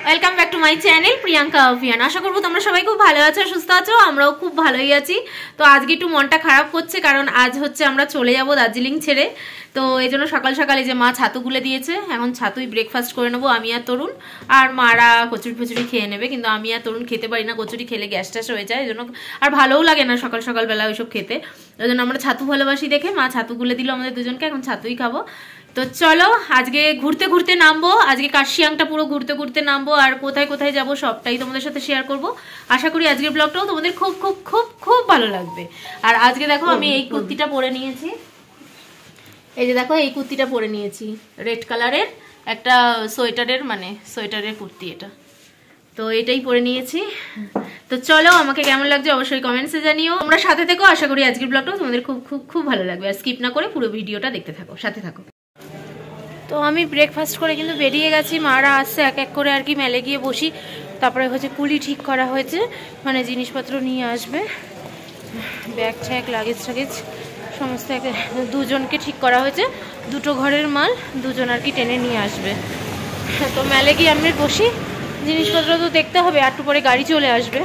Welcome back to my channel Priyanka Abhiyan. আশা করবো তোমরা সবাই খুব ভালো আছো, সুস্থ আছো। আমরাও খুব ভালোই আছি। তো আজকে একটু মনটা খারাপ করছে, কারণ আজ হচ্ছে আমরা চলে যাব দার্জিলিং ছেড়ে। তো এই জন্য সকাল সকাল এই যে মা ছাতু গুলে দিয়েছে, এখন ছাতুই ব্রেকফাস্ট করে নেবো আমি আর তরুণ। আর মারা কচুরি ফচুরি খেয়ে নেবে, কিন্তু আমি আর তরুণ খেতে পারি না, কচুরি খেলে গ্যাস ট্যাস হয়ে যায়, এই জন্য আর ভালোও লাগে না সকাল সকালবেলা ওইসব খেতে। ওই জন্য আমরা ছাতু ভালোবাসি দেখে মা ছাতু গুলে দিল আমাদের দুজনকে, এখন ছাতুই খাবো। তো চলো আজকে ঘুরতে ঘুরতে নামবো, আজকে কার্শিয়াংটা পুরো ঘুরতে ঘুরতে নামবো, আর কোথায় কোথায় যাবো সবটাই তোমাদের সাথে শেয়ার করব। আশা করি আজকের ব্লগটাও তোমাদের খুব খুব খুব খুব ভালো লাগবে। আর আজকে দেখো আমি এই কুর্তিটা পরে নিয়েছি, এই যে দেখো এই কুর্তিটা পরে নিয়েছি, রেড কালারের একটা সোয়েটারের কুর্তি এটা। তো এটাই পরে নিয়েছি। তো চলো আমাকে কেমন লাগছে অবশ্যই কমেন্টসে জানিও। তোমরা সাথে থেকো, আশা করি আজকের ব্লগটাও তোমাদের খুব খুব খুব ভালো লাগবে। আর স্কিপ না করে পুরো ভিডিওটা দেখতে থাকো, সাথে থাকো। তো আমি ব্রেকফাস্ট করে কিন্তু বেরিয়ে গেছি, মারা আসছে এক এক করে আর কি, মেলে গিয়ে বসি। তারপরে হচ্ছে কুলি ঠিক করা হয়েছে, মানে জিনিসপত্র নিয়ে আসবে, ব্যাগ ট্যাগ লাগেজ টাগেজ সমস্ত দুজনকে ঠিক করা হয়েছে, দুটো ঘরের মাল দুজন আর কি টেনে নিয়ে আসবে। তো মেলে গিয়ে আমি বসি, জিনিসপত্র তো দেখতে হবে, একটু পরে গাড়ি চলে আসবে,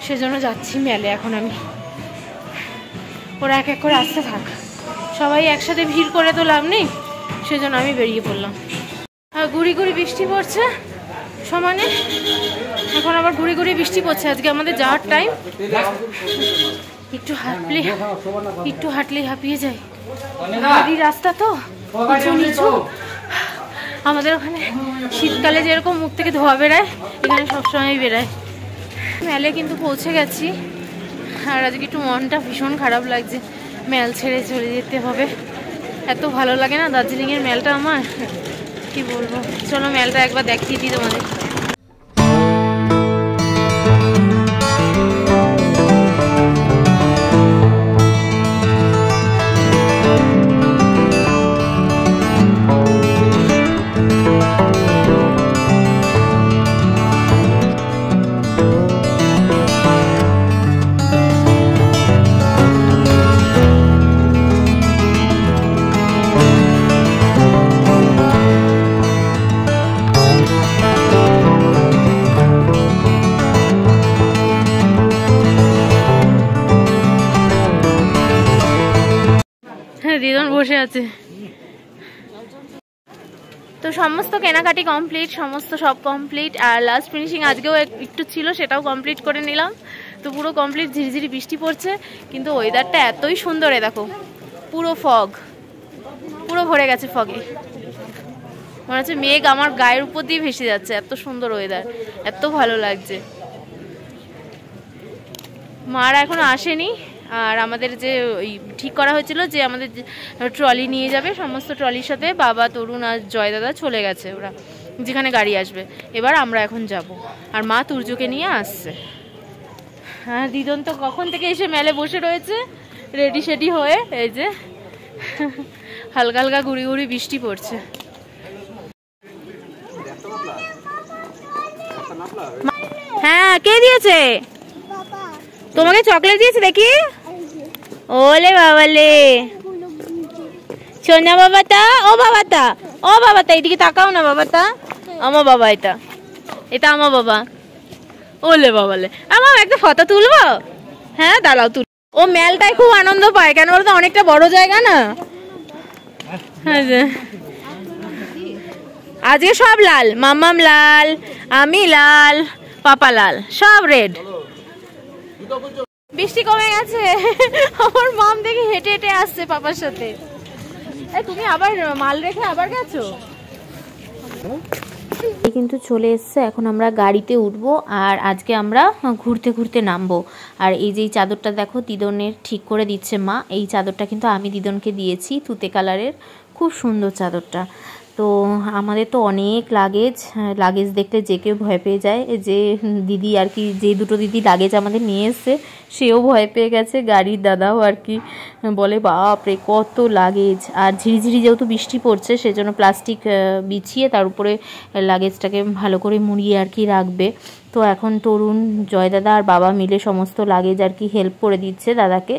সেজন্য যাচ্ছি মেলে এখন আমি। ওরা এক এক করে আসতে থাক, সবাই একসাথে ভিড় করে তো লাভ নেই, সেজন্য আমি বেরিয়ে পড়লাম। আর গুড়ি গুড়ি বৃষ্টি পড়ছে সমানে, এখন আবার গুড়ি গুড়ি বৃষ্টি পড়ছে। আজকে আমাদের যাওয়ার টাইম, একটু হাঁটলেই হাঁপিয়ে যায়, গাড়ির রাস্তা তো উঁচু নিচু। আমাদের ওখানে শীতকালে যেরকম মুখ থেকে ধোয়া বেড়ায়, এখানে সবসময় বেড়ায়। মেলে কিন্তু পৌঁছে গেছি, আর আজকে একটু মনটা ভীষণ খারাপ লাগছে, মেল ছেড়ে চলে যেতে হবে। এত ভালো লাগে না দার্জিলিংয়ের মেলটা আমার, কি বলবো। চলো মেলটা একবার দেখিয়ে দিই তোমাদের। দিদন বসে আছে। তো সমস্ত কেনাকাটি কমপ্লিট, সব কমপ্লিট। আর লাস্ট ফিনিশিং আজকেও একটু ছিল, সেটাও কমপ্লিট করে নিলাম। তো পুরো কমপ্লিট। ঝিরিঝিরি বৃষ্টি পড়ছে, কিন্তু ওয়েদারটা এতই সুন্দর, দেখো পুরো ফগ, পুরো ভরে গেছে ফগে, মনে হচ্ছে মেঘ আমার গায়ের উপর দিয়ে ভেসে যাচ্ছে, এত সুন্দর ওয়েদার, এত ভালো লাগছে। মারা এখনো আসেনি, আর আমাদের যে ওই ঠিক করা হয়েছিল যে আমাদের ট্রলি নিয়ে যাবে, সমস্ত ট্রলির সাথে বাবা, তরুণ আর জয় দাদা চলে গেছে, ওরা যেখানে গাড়ি আসবে। এবার আমরা এখন যাব, আর মা তুর্যকে নিয়ে আসছে। হ্যাঁ, দিদন তো কখন থেকে এসে মেলে বসে রয়েছে রেডি সেডি হয়ে। এই যে হালকা হালকা গুড়ি গুড়ি বৃষ্টি পড়ছে। হ্যাঁ, কে দিয়েছে তোমাকে চকলেট? দিয়েছে দেখি। ওলে বাবালে, সোনা বাবাটা, ও বাবাটা, ও বাবাটা, এদিকে তাকাও না বাবাটা, আমার বাবা, এটা আমার বাবা। ওলে বাবালে, আমার একটা ফটো তুলবো? হ্যাঁ দাঁড়াও তুল। ও মেলটাই খুব আনন্দ পায়, কেন বলতো অনেকটা বড় জায়গা না। আজকে সব লাল, মাম্মাম লাল, আমি লাল, পাপা লাল, সব রেড। বৃষ্টি কমে গেছে, আমার মাম দেখি হেঁটে হেঁটে আসছে পাপার সাথে। তুমি আবার মাল রেখে আবার গেছো? কিন্তু চলে এসছে, এখন আমরা গাড়িতে উঠবো, আর আজকে আমরা ঘুরতে ঘুরতে নামবো। আর এই যে চাদরটা দেখো দিদনের ঠিক করে দিচ্ছে মা, এই চাদরটা কিন্তু আমি দিদনকে দিয়েছি, তুতে কালারের, খুব সুন্দর চাদরটা। তো আমাদের তো অনেক লাগেজ দেখলে যে কেউ ভয় পেয়ে যায়। যে দিদি আর কি, যে দুটো দিদি লাগেজ আমাদের নিয়ে এসছে, সেও ভয় পেয়ে গেছে, গাড়ির দাদাও আর কি বলে বাপরে কত লাগেজ। আর ঝিরিঝিরি যেহেতু বৃষ্টি পড়ছে, সেজন্য প্লাস্টিক বিছিয়ে তার উপরে লাগেজটাকে ভালো করে মুড়িয়ে আর কি রাখবে। তো তো এখন তরুণ, জয় দাদা আর বাবা মিলে সমস্ত লাগেজ আর কি হেল্প করে দিচ্ছে দাদাকে,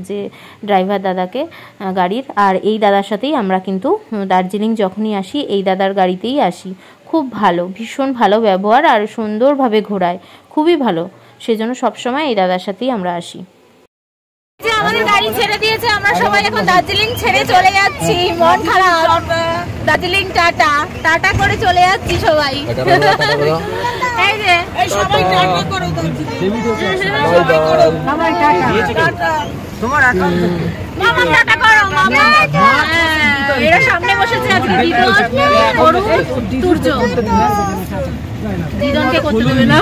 যে ড্রাইভার দাদাকে গাড়ির। আর এই দাদার সাথেই আমরা কিন্তু দার্জিলিং যখনই আসি এই দাদার গাড়িতেই আসি। খুব ভালো, ভীষণ ভালো ব্যবহার আর সুন্দরভাবে ঘোরায়, খুবই ভালো। সেজন্য সবসময় এই দাদার সাথেই আমরা আসি। আমাদের গাড়ি ছেড়ে দিয়েছে, আমরা সবাই এখন দার্জিলিং ছেড়ে চলে যাচ্ছি। মন খারাপ, দার্জিলিং টাটা টাটা করে চলে যাচ্ছি সবাই। এই যে সবাই টাটা করো, সবাই টাটা, তোমার অ্যাকাউন্ট মামা টাটা করো মামা। এরা সামনে বসেছে আজকে দিদন, করু, তুর্য। দিদনকে করতে দেবে না,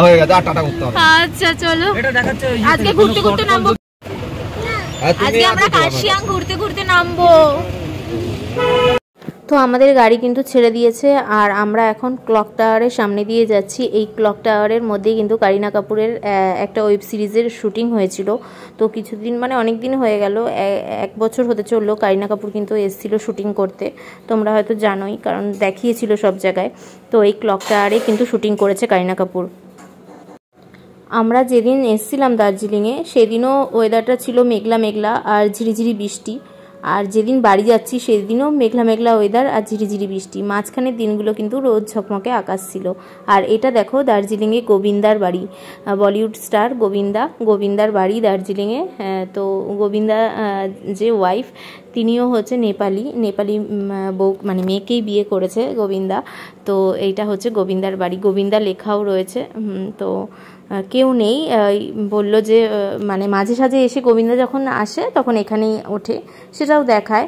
হয়ে গেছে, আর টাটা করতে হবে। আচ্ছা চলো, আজকে ঘুরতে ঘুরতে নামবো, আজকে আমরা কার্শিয়াং ঘুরতে ঘুরতে নামবো। তো আমাদের গাড়ি কিন্তু ছেড়ে দিয়েছে আর আমরা এখন ক্লক টাওয়ারের সামনে দিয়ে যাচ্ছি। এই ক্লক টাওয়ারের মধ্যেই কিন্তু কারিনা কাপুরের একটা ওয়েব সিরিজের শুটিং হয়েছিল। তো কিছুদিন, মানে অনেক দিন হয়ে গেল, 1 বছর হতে চললো, কারিনা কাপুর কিন্তু এসেছিল শুটিং করতে। তোমরা হয়তো জানোই, কারণ দেখিয়েছিল সব জায়গায়। তো এই ক্লক টাওয়ারে কিন্তু শুটিং করেছে কারিনা কাপুর। আমরা যেদিন এসেছিলাম দার্জিলিংয়ে সেদিনও ওয়েদারটা ছিল মেঘলা মেঘলা আর ঝিরিঝিরি বৃষ্টি। আর যেদিন বাড়ি যাচ্ছি সেদিনও মেঘলা মেঘলা ওয়েদার আর ঝিরিঝিরি বৃষ্টি। মাঝখানের দিনগুলো কিন্তু রোদ ঝকমকে আকাশ ছিল। আর এটা দেখো দার্জিলিংয়ে গোবিন্দার বাড়ি, বলিউড স্টার গোবিন্দার বাড়ি দার্জিলিংয়ে। তো গোবিন্দা যে ওয়াইফ, তিনিও হচ্ছে নেপালি বউ, মানে মেয়েকেই বিয়ে করেছে গোবিন্দা। তো এইটা হচ্ছে গোবিন্দার বাড়ি, গোবিন্দা লেখাও রয়েছে। তো কেউ নেই, বলল যে মানে মাঝে সাঝে এসে গোবিন্দা যখন আসে তখন এখানেই ওঠে, সেটাও দেখায়।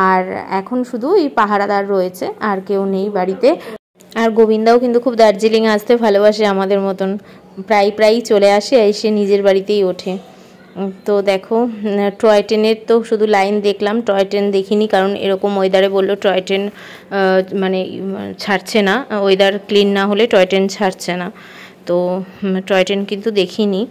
আর এখন শুধু এই পাহারাদার রয়েছে, আর কেউ নেই বাড়িতে। আর গোবিন্দাও কিন্তু খুব দার্জিলিংয়ে আসতে ভালোবাসে, আমাদের মতন প্রায়ই চলে আসে, এসে নিজের বাড়িতেই ওঠে। তো দেখো টয় ট্রেনের তো শুধু লাইন দেখলাম, টয় ট্রেন দেখিনি, কারণ এরকম ওয়েদারে বললো টয় ট্রেন মানে ছাড়ছে না, ওয়েদার ক্লিন না হলে টয় ট্রেন ছাড়ছে না। তো টয় ট্রেন কিন্তু দেখিনি।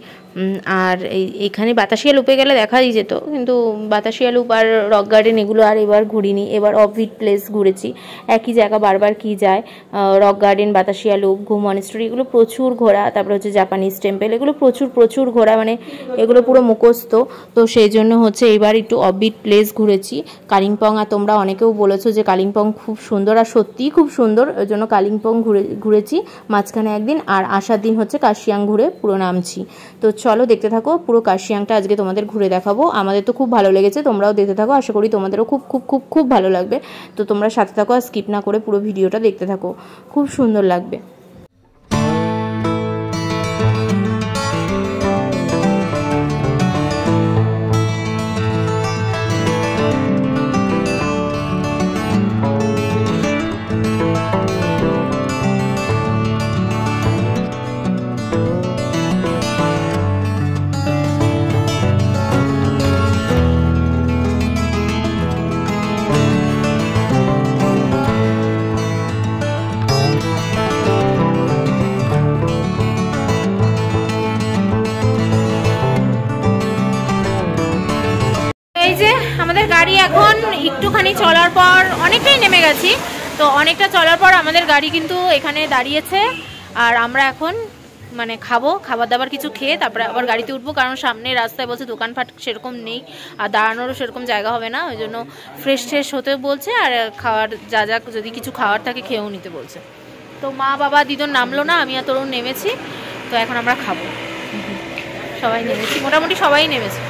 আর এইখানে বাতাসিয়া লুপে গেলে দেখাই যেত, কিন্তু বাতাসিয়া লুপ আর রক গার্ডেন এগুলো আর এবার ঘুরিনি। এবার অফবিট প্লেস ঘুরেছি, একই জায়গা বারবার কি যায়। রক গার্ডেন, বাতাসিয়া লুপ, ঘুম মনেস্ট্রি এগুলো প্রচুর ঘোরা, তারপরে হচ্ছে জাপানিজ টেম্পল, এগুলো প্রচুর ঘোরা, মানে এগুলো পুরো মুখস্থ। তো সেই জন্য হচ্ছে এবার একটু অফবিট প্লেস ঘুরেছি। কালিম্পং, আর তোমরা অনেকেও বলেছো যে কালিম্পং খুব সুন্দর, আর সত্যিই খুব সুন্দর, ওই জন্য কালিম্পং ঘুরেছি মাঝখানে একদিন। আর আসার দিন হচ্ছে কার্শিয়াং ঘুরে পুরো নামছি। তো চলো দেখতে থাকো, পুরো কার্শিয়াংটা আজকে তোমাদের ঘুরে দেখাবো। আমাদের তো খুব ভালো লেগেছে, তোমরাও দেখতে থাকো, আশা করি তোমাদেরও খুব খুব খুব খুব ভালো লাগবে। তো তোমরা সাথে থাকো আর স্কিপ না করে পুরো ভিডিওটা দেখতে থাকো, খুব সুন্দর লাগবে। আমাদের গাড়ি এখন একটুখানি চলার পর, অনেকটাই নেমে গেছি, তো অনেকটা চলার পর আমাদের গাড়ি কিন্তু এখানে দাঁড়িয়েছে। আর আমরা এখন মানে খাবার দাবার কিছু খেয়ে তারপরে আবার গাড়িতে উঠবো, কারণ সামনে রাস্তায় বলছে দোকানপাট সেরকম নেই আর দাঁড়ানোরও সেরকম জায়গা হবে না, ওই জন্য ফ্রেশ হতে বলছে। আর খাওয়ার যা যদি কিছু খাওয়ার থাকে খেয়েও নিতে বলছে। তো মা বাবা দিদন নামলো না, আমি আর তরুণ নেমেছি। তো এখন আমরা খাবো, সবাই নেমেছি, মোটামুটি সবাই নেমেছে।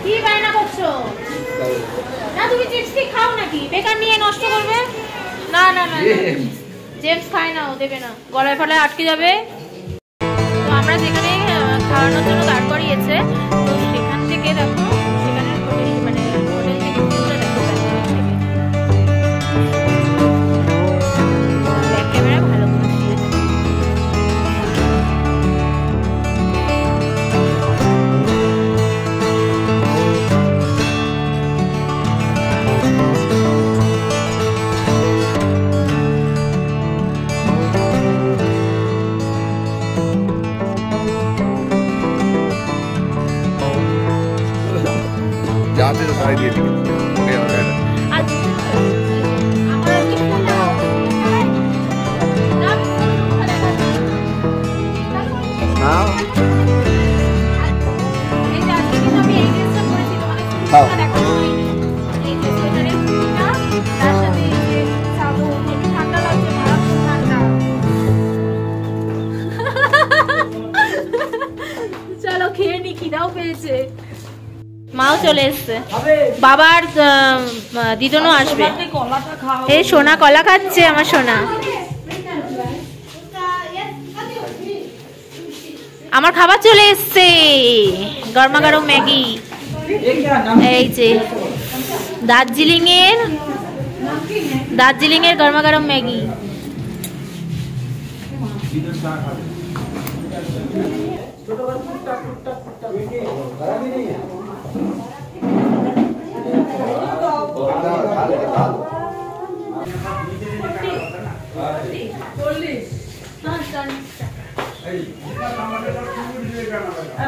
কি বায়না করছো? না তুমি চিপস কি খাও নাকি? বেকার নিয়ে নষ্ট করবে? না না না, জেমস খায় না, ও দেবে না, গলায় ফলায় আটকে যাবে। তো আমরা যেখানে খাওয়ানোর জন্য দাঁড় করিয়েছে, তো সেখান থেকে দেখো, সেখানে মানে হোটেল থেকে ভিউটা দেখো, ব্যাক ক্যামেরা ভালো করে দিয়েছে। जाते तो सारे दिए थे। এই যে আজকে কিন্তু আমি এই ড্রেসটা পরেছি, তোমাদের ফুলটা দেখানো হয়নি। এই যে সোয়েটারের ফুলটা, তার সাথে এই যে সাবুন, একটু ঠান্ডা লাগছে, মারাত্মক ঠান্ডা। চলো খেয়ে নি, খিদাও পেয়েছে। মাও চলে এসছে, বাবার দিদনও আসবে। এই সোনা কলা খাচ্ছে আমার সোনা। আমার খাবার চলে এসছে, গরমা গরম ম্যাগি। এই যে দার্জিলিং এর গরমা গরম ম্যাগি।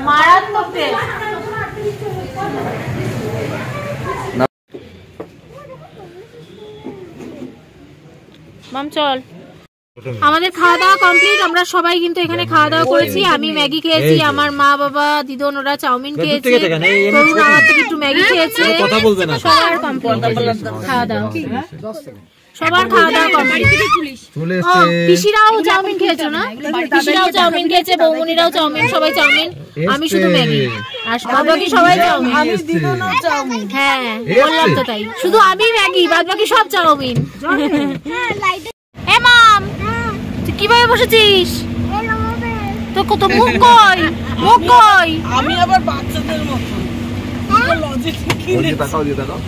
মারাত্মক টেস্ট। মাম চল, আমাদের খাওয়া দাওয়া কমপ্লিট। আমরা সবাই কিন্তু এখানে খাওয়া দাওয়া করেছি। আমি ম্যাগি খেয়েছি, আমার মা বাবা দিদন ওরা চাউমিন খেয়েছে, তরুণ আমার থেকে একটু ম্যাগি খেয়েছে। সবার কমপ্লিট খাওয়া দাওয়া, সবার খাওয়া দাওয়া কমপ্লিট। পিসিরাও চাউমিন খেয়েছো না? পিসিরাও চাউমিন খেয়েছে, বৌমনিরাও চাউমিন, সবাই চাউমিন। আমি শুধু ম্যাগি, আর বাদ বাকি সবাই চাউমিন। হ্যাঁ বললাম তো তাই, শুধু আমি ম্যাগি, বাদ বাকি সব চাউমিন। এ মাম, তুই কিভাবে বসেছিস? তো কত মুখ কই, মুখ কই? আমি আবার বাচ্চাদের মতো লজিক কি দেখাও দিয়ে দাও।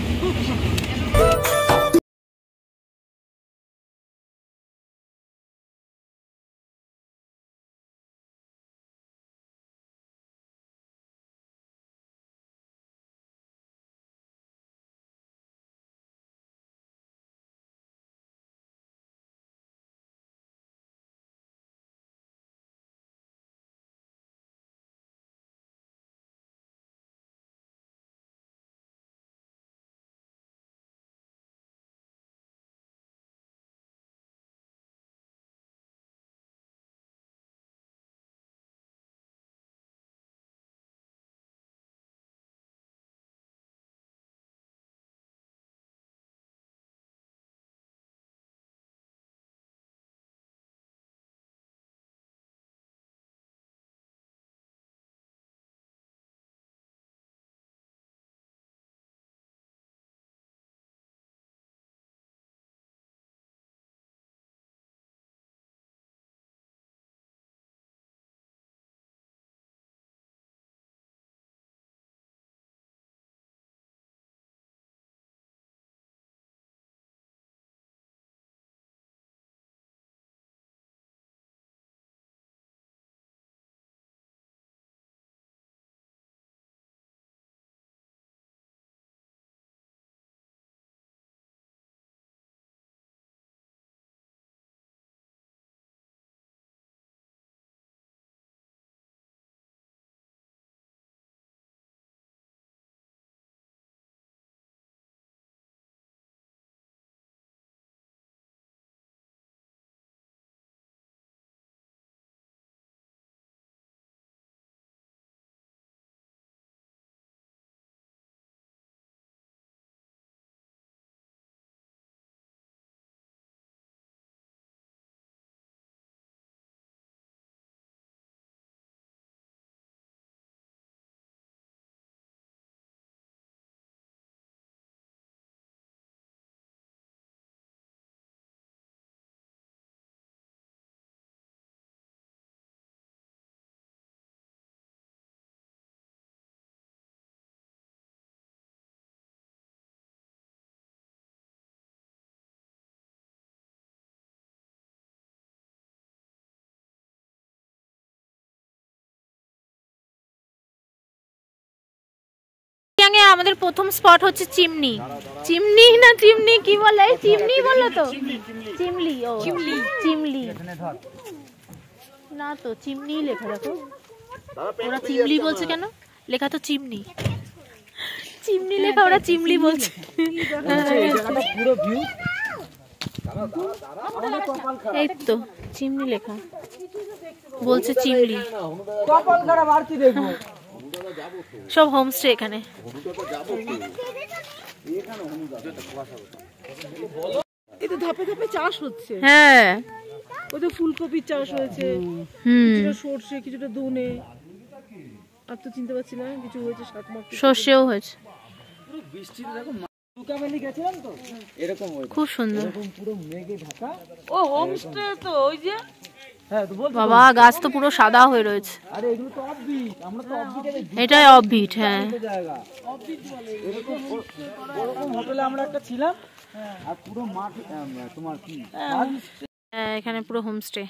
আমাদের প্রথম স্পট হচ্ছে চিমনি। চিমনি না চিমনি কি বলে? চিমনি বললো তো, চিমলি। ও চিমলি না তো, চিমনি লেখা। দেখো ওরা চিমলি বলছে কেন? লেখা তো চিমনি, চিমনি লেখা, ওরা চিমলি বলছে। এই তো চিমনি লেখা। বলছে চিমলি। কপাল খারাপ আর কি দেখবো। সব হোমস্টে এখানে। এই তো ধাপে ধাপে চাষ হচ্ছে। হ্যাঁ, ওই তো ফুলকপির চাষ হয়েছে, কিছুটা সর্ষে, কিছুটা ধনে, আর তো চিনতে পারছি না, কিছু হয়েছে শাক মাক, সর্ষেও হয়েছে। খুব সুন্দর। ও হোমস্টে তো ওই যে, বাবা গাছ তো পুরো সাদা হয়ে রয়েছে। আরে এগুলো তো অফবিট, আমরা তো অফবিটে এটাই অফবিট। হ্যাঁ, জায়গা অফবিট বলে। এরকম হোটেলে আমরা একটা ছিলাম, আর পুরো মাঠ তোমার কি এখানে পুরো হোমস্টে।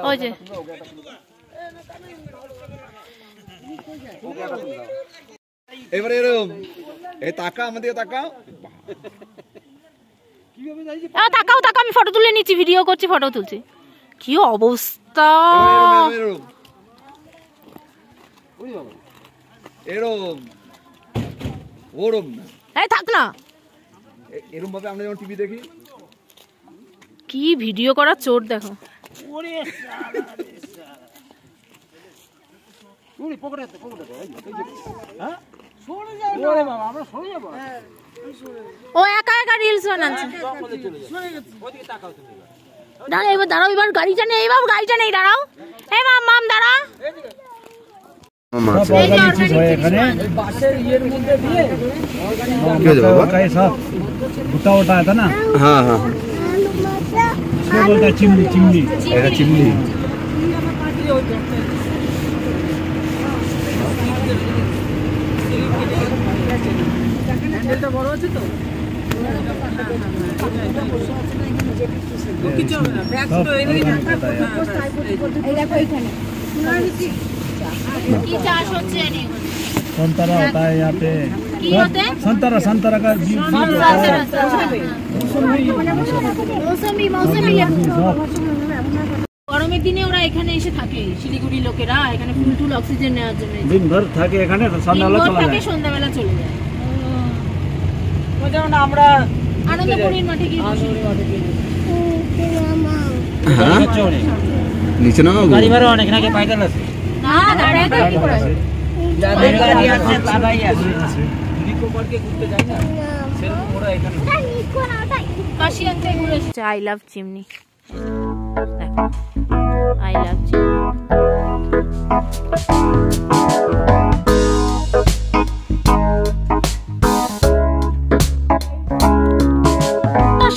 ওই যে এবারে এরকম এই তাকা আমাদের তাকা তাকাও তাকাও, আমি ফটো তুলে নিচ্ছি, ভিডিও করছি, ফটো তুলছি। কি অবস্থা! এরম ওরম না, এই থাক না, এরম ভাবে আমরা যখন টিভি দেখি। কি ভিডিও করার চোট দেখো। ও একা একা রিলস বানাচ্ছে। দাঁড়াও এবার, দাঁড়াও এবার, গাড়িটা নেই বাবু, গাড়িটা নেই, দাঁড়াও। এই মাম দাঁড়া। होता है ना। हाँ हाँ बोलता है चिमनी, चिमनी चिमनी। বড় আছে তো, কিছু হবে না, ব্যাগ তো এদিকে দেখো এখানে কি চাষ হচ্ছে জানি। संतरा होता है यहाँ पे। কি হতে? संतरा, संतरा का बीज গরমের দিনে ওরা এখানে এসে থাকে, শিলিগুড়ি লোকেরা এখানে ফুল টুল অক্সিজেন নেওয়ার জন্য दिन भर থাকে এখানে, সন্ধ্যাবেলা চলে যায়। সন্ধ্যাবেলা চলে যায়। ওই যেমন আমরা আনন্দপুরীর মাঠে গিয়ে বসি। নিচে না গাড়ি ভাড়া অনেক নাকি পাইতেল আছে। না দাঁড়িয়ে তো কি করে? যাদের গাড়ি আছে তারাই আছে। নিকো পার্কে ঘুরতে যায় না, সেরকম ওরা এখানে কাশিয়াতে ঘুরে এসেছে। I love chimney, I love chimney.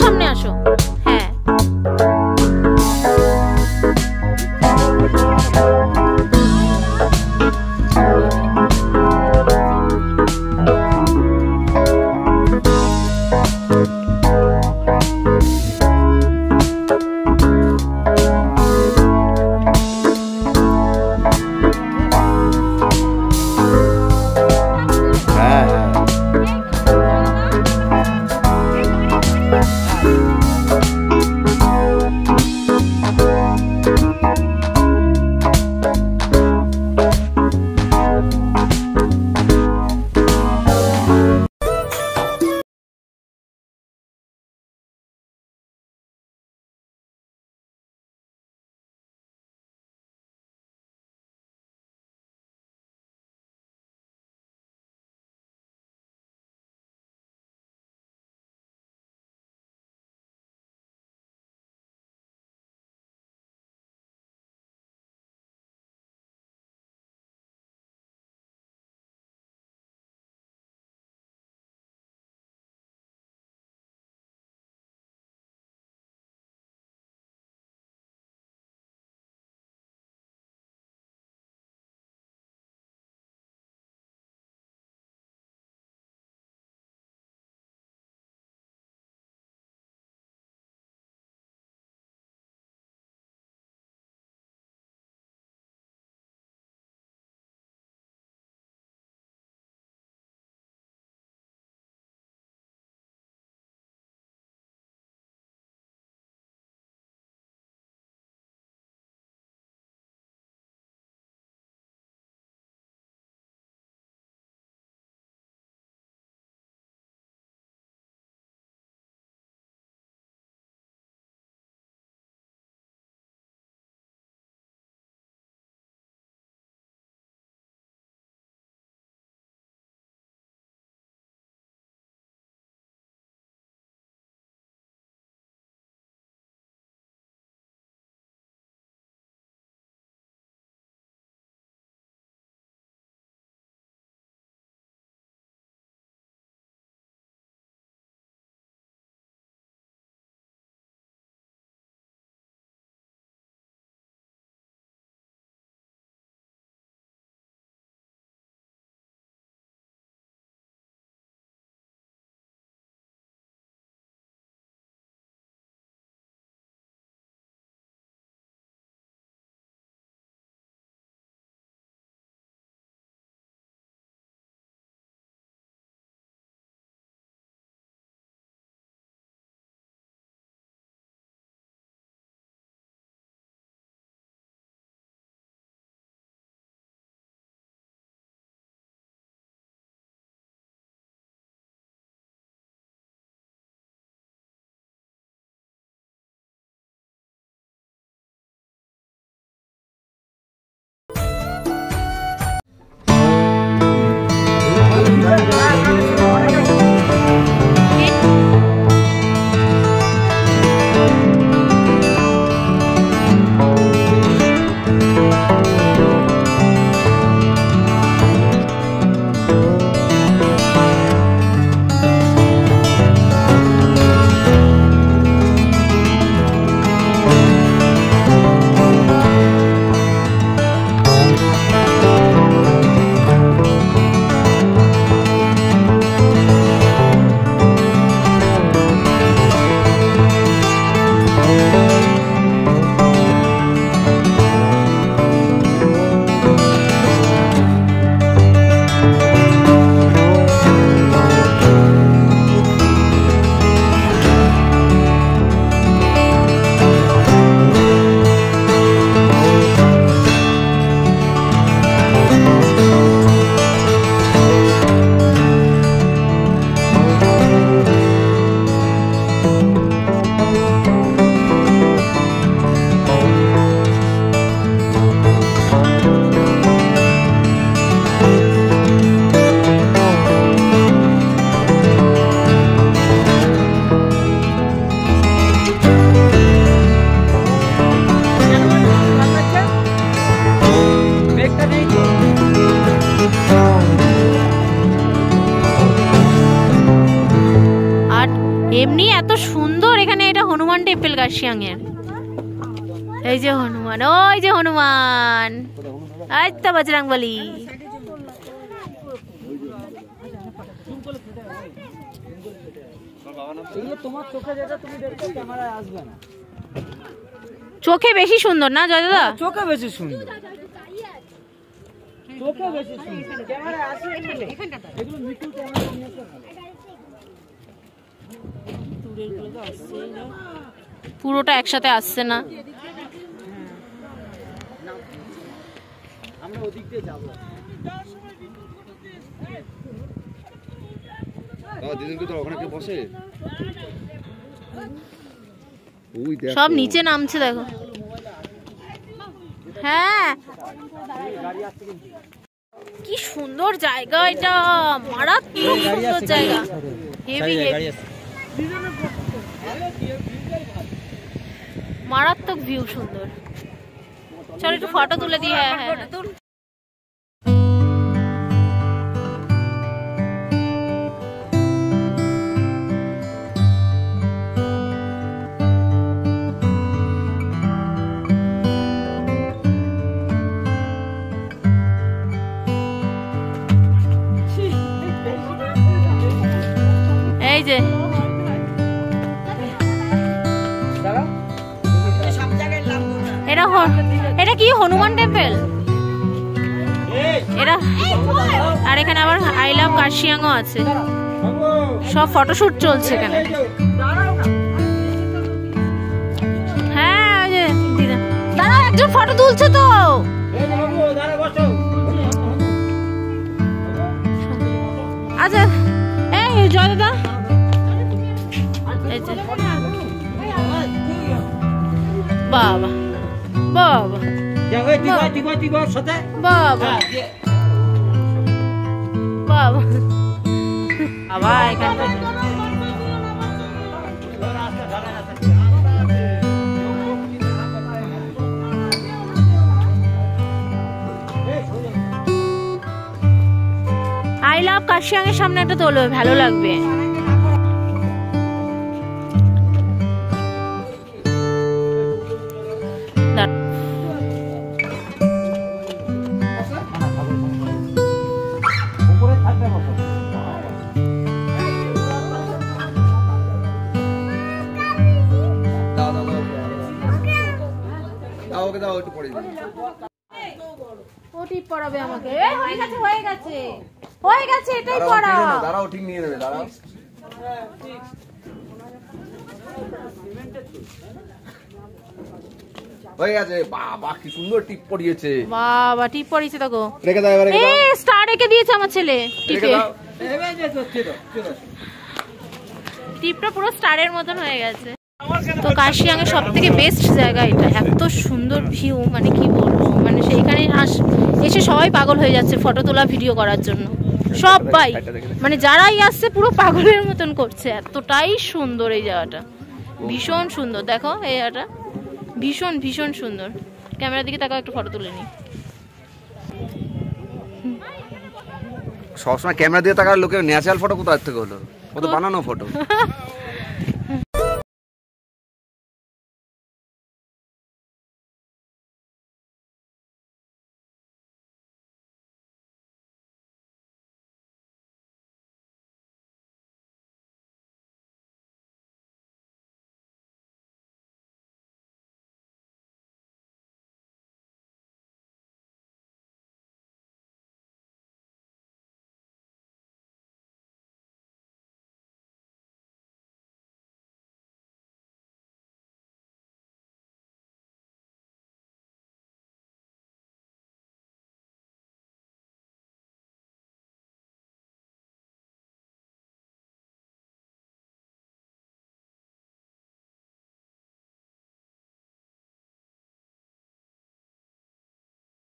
সামনে আসো। হ্যাঁ, হনুমান টেম্পল কার্শিয়াং এর। এই যে হনুমান, ওই যে হনুমান, এই তো বজরংবলী। চোখে বেশি সুন্দর না জয় দাদা? চোখে বেশি সুন্দর, চোখে বেশি সুন্দর। ক্যামেরা আছে এগুলো মিটু ক্যামেরা নিয়ে আসো। পুরোটা একসাথে আসছে না। আমরা ওদিক দিয়ে যাব। দিদিন তো ওখানে কে বসে? সব নিচে নামছে দেখো। হ্যাঁ কি সুন্দর জায়গা এটা, মারাত্মক সুন্দর জায়গা, হেভি হেভি মারাত্মক ভিউ, সুন্দর। চলো একটু ফটো তুলে দিই। হ্যাঁ হ্যাঁ এই যে এটা কি হনুমান টেম্পল এটা। আর এখানে আবার আই লাভ কার্শিয়াংও আছে, সব ফটোশুট চলছে এখানে। হ্যাঁ ওই যে দিদা, দাঁড়াও একজন ফটো তুলছে তো। আচ্ছা এই জয় দাদা, বাবা বাবা বাবা বাবা বাবা এখানে আই লাভ কার্শিয়াং এর সামনে একটা তোলো, ভালো লাগবে। ও টিপ পড়াবে আমাকে। হয়ে গেছে হয়ে গেছে হয়ে গেছে, এটাই পড়া। দাঁড়াও ঠিক নিয়ে নেবে, দাঁড়াও। হয়ে গেছে। বাবা কি সুন্দর টিপ পড়িয়েছে, বাবা টিপ পড়িয়েছে দেখো। রেখে দাও এবারে, স্টার রেখে দিয়েছে আমার ছেলে টিপে। টিপটা পুরো স্টারের মতন হয়ে গেছে। তো কার্শিয়াং এর সব থেকে বেস্ট জায়গা এটা, এত সুন্দর ভিউ, মানে কি বলবো, মানে সেইখানে এসে সবাই পাগল হয়ে যাচ্ছে ফটো তোলা ভিডিও করার জন্য। সবাই মানে যারাই আসছে পুরো পাগলের মতন করছে, এতটাই সুন্দর এই জায়গাটা, ভীষণ সুন্দর। দেখো এই জায়গাটা ভীষণ ভীষণ সুন্দর। ক্যামেরার দিকে তাকাও, একটু ফটো তুলে নি। সবসময় ক্যামেরা দিয়ে তাকার লোকের ন্যাচারাল ফটো কোথায় থেকে হলো? ও তো বানানো ফটো।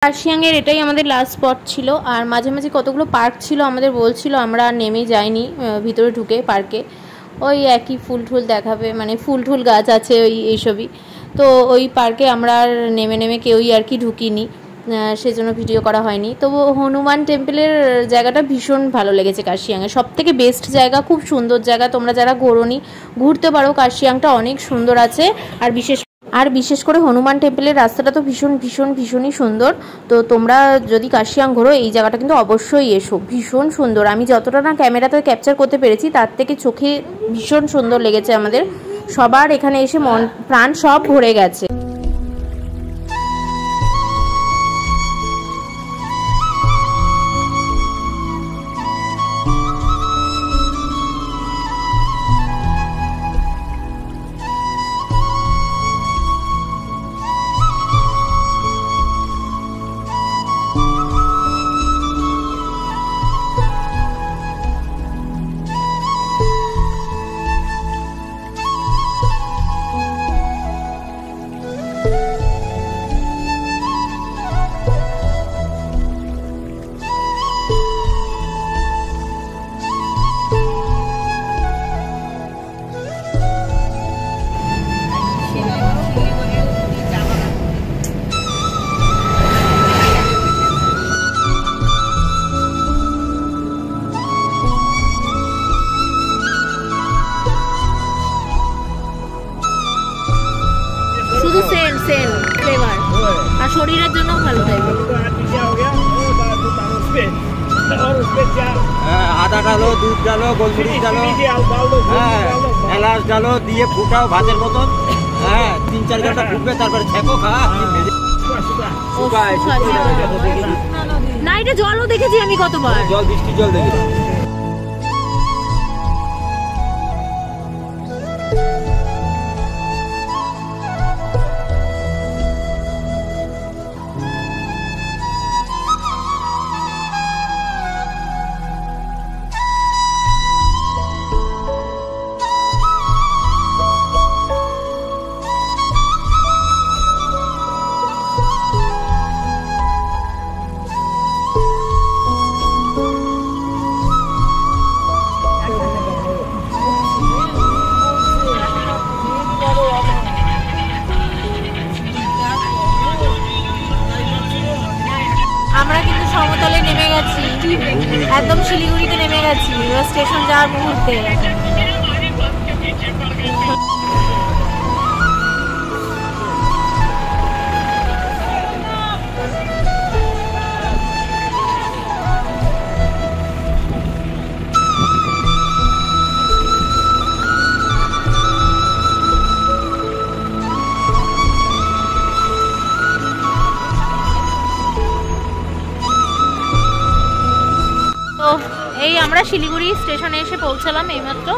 কার্শিয়াং এর এটাই আমাদের লাস্ট স্পট ছিল। আর মাঝে মাঝে কতগুলো পার্ক ছিল, আমাদের বলছিল, আমরা নেমে যাইনি ভিতরে ঢুকে পার্কে। ওই একই ফুল টুল দেখাবে, মানে ফুল টুল গাছ আছে ওই এইসবই। তো ওই পার্কে আমরা আর নেমে নেমে কেউই আর কি ঢুকিনি। সেজন্য ভিডিও করা হয়নি। তো হনুমান টেম্পলের জায়গাটা ভীষণ ভালো লেগেছে কার্শিয়াংয়ে, সবথেকে বেস্ট জায়গা, খুব সুন্দর জায়গা। তোমরা যারা ঘোরোনি ঘুরতে পারো, কার্শিয়াংটা অনেক সুন্দর আছে। আর বিশেষ করে হনুমান টেম্পলের রাস্তাটা তো ভীষণই সুন্দর। তো তোমরা যদি কার্শিয়াং ঘোরো এই জায়গাটা কিন্তু অবশ্যই এসো, ভীষণ সুন্দর। আমি যতটা না ক্যামেরাতে ক্যাপচার করতে পেরেছি তার থেকে চোখে ভীষণ সুন্দর লেগেছে আমাদের সবার। এখানে এসে মন প্রাণ সব ভরে গেছে। শুধু সেন্ট ফ্লেভার, আর শরীরের জন্য ভালো থাকবে। আদা ডালো, দুধ ডালো, গোলমরিচ ডালো, হ্যাঁ এলাচ ডালো, দিয়ে ফুটাও ভাতের মতন। হ্যাঁ 3-4 ঘন্টা ফুটবে, তারপরে ছেঁকো, খা। না এটা জলও দেখেছি আমি কতবার, বৃষ্টির জল দেখেছি। আমরা কিন্তু সমতলে নেমে গেছি, একদম শিলিগুড়িতে নেমে গেছি স্টেশন যাওয়ার মুহূর্তে। এই আমরা শিলিগুড়ি স্টেশনে এসে পৌঁছালাম এইমাত্র।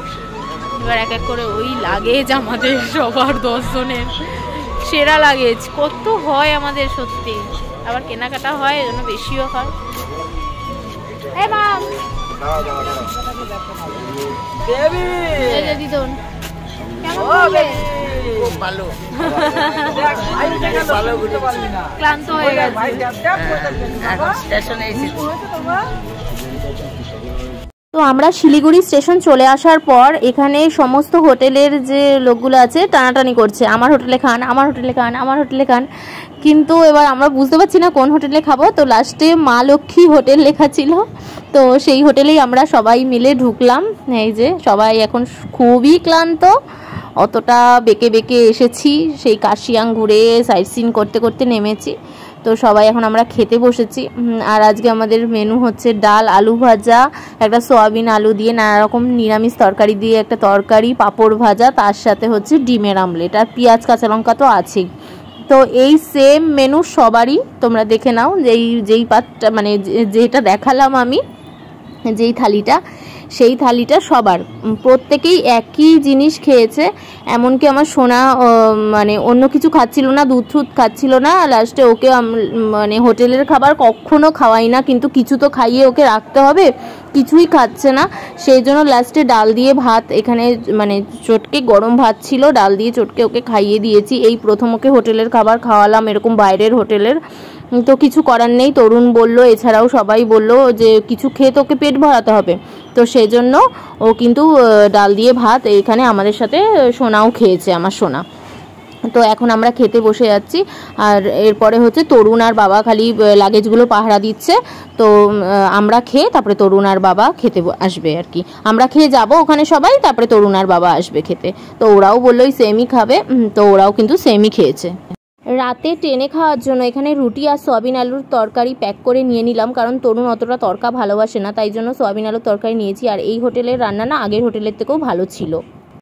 এবার এক এক করে ওই লাগেজ আমাদের সবার 10 জনের সেরা লাগেজ কত হয় আমাদের, সত্যি আবার কেনাকাটা হয় এজন্য বেশিও হয়। ক্লান্ত হয়ে গেছে। তো আমরা শিলিগুড়ি স্টেশন চলে আসার পর এখানে সমস্ত হোটেলের যে লোকগুলো আছে টানাটানি করছে, আমার হোটেলে খান, আমার হোটেলে খান, আমার হোটেলে খান। কিন্তু এবার আমরা বুঝতে পারছি না কোন হোটেলে খাবো। তো লাস্টে মা লক্ষ্মী হোটেল লেখা ছিল, তো সেই হোটেলেই আমরা সবাই মিলে ঢুকলাম। এই যে সবাই এখন খুবই ক্লান্ত, অতটা বেঁকে বেঁকে এসেছি, সেই কার্শিয়াং ঘুরে সাইট সিন করতে করতে নেমেছি। তো সবাই এখন আমরা খেতে বসেছি। আর আজকে আমাদের মেনু হচ্ছে ডাল, আলু ভাজা, একটা সয়াবিন আলু দিয়ে নানা রকম নিরামিষ তরকারি দিয়ে একটা তরকারি, পাঁপড় ভাজা, তার সাথে হচ্ছে ডিমের আমলেট, আর পেঁয়াজ কাঁচা লঙ্কা তো আছেই। তো এই সেম মেনু সবারই, তোমরা দেখে নাও যেই পাতটা মানে যেটা দেখালাম আমি, যেই থালিটা, সেই থালিটা সবার, প্রত্যেকেই একই জিনিস খেয়েছে। এমনকি আমার সোনা মানে অন্য কিছু খাচ্ছিল না, দুধ টুধ খাচ্ছিল না। লাস্টে ওকে মানে হোটেলের খাবার কখনো খাওয়াই না, কিন্তু কিছু তো খাইয়ে ওকে রাখতে হবে, কিছুই খাচ্ছে না। সেই জন্য লাস্টে ডাল দিয়ে ভাত, এখানে মানে চটকে গরম ভাত ছিল, ডাল দিয়ে চটকে ওকে খাইয়ে দিয়েছি। এই প্রথম ওকে হোটেলের খাবার খাওয়ালাম, এরকম বাইরের হোটেলের। তো কিছু করার নেই, তরুণ বলল, এছাড়াও সবাই বলল যে কিছু খেয়ে তোকে পেট ভরাতে হবে। তো সেই জন্য ও কিন্তু ডাল দিয়ে ভাত এখানে আমাদের সাথে সোনাও খেয়েছে, আমার সোনা। তো এখন আমরা খেতে বসে যাচ্ছি। আর এরপরে হচ্ছে তরুণ আর বাবা খালি লাগেজগুলো পাহারা দিচ্ছে। তো আমরা খেয়ে তারপরে তরুণ আর বাবা খেতে আসবে আর কি। আমরা খেয়ে যাব ওখানে সবাই, তারপরে তরুণ আর বাবা আসবে খেতে। তো ওরাও বললো সেমই খাবে, তো ওরাও কিন্তু সেমই খেয়েছে। রাতে ট্রেনে খাওয়ার জন্য এখানে রুটি আর সয়াবিন আলুর তরকারি প্যাক করে নিয়ে নিলাম, কারণ তরুণ অতটা তরকা ভালোবাসে না, তাই জন্য সয়াবিন আলুর তরকারি নিয়েছি। আর এই হোটেলের রান্না না আগের হোটেলের থেকেও ভালো ছিল।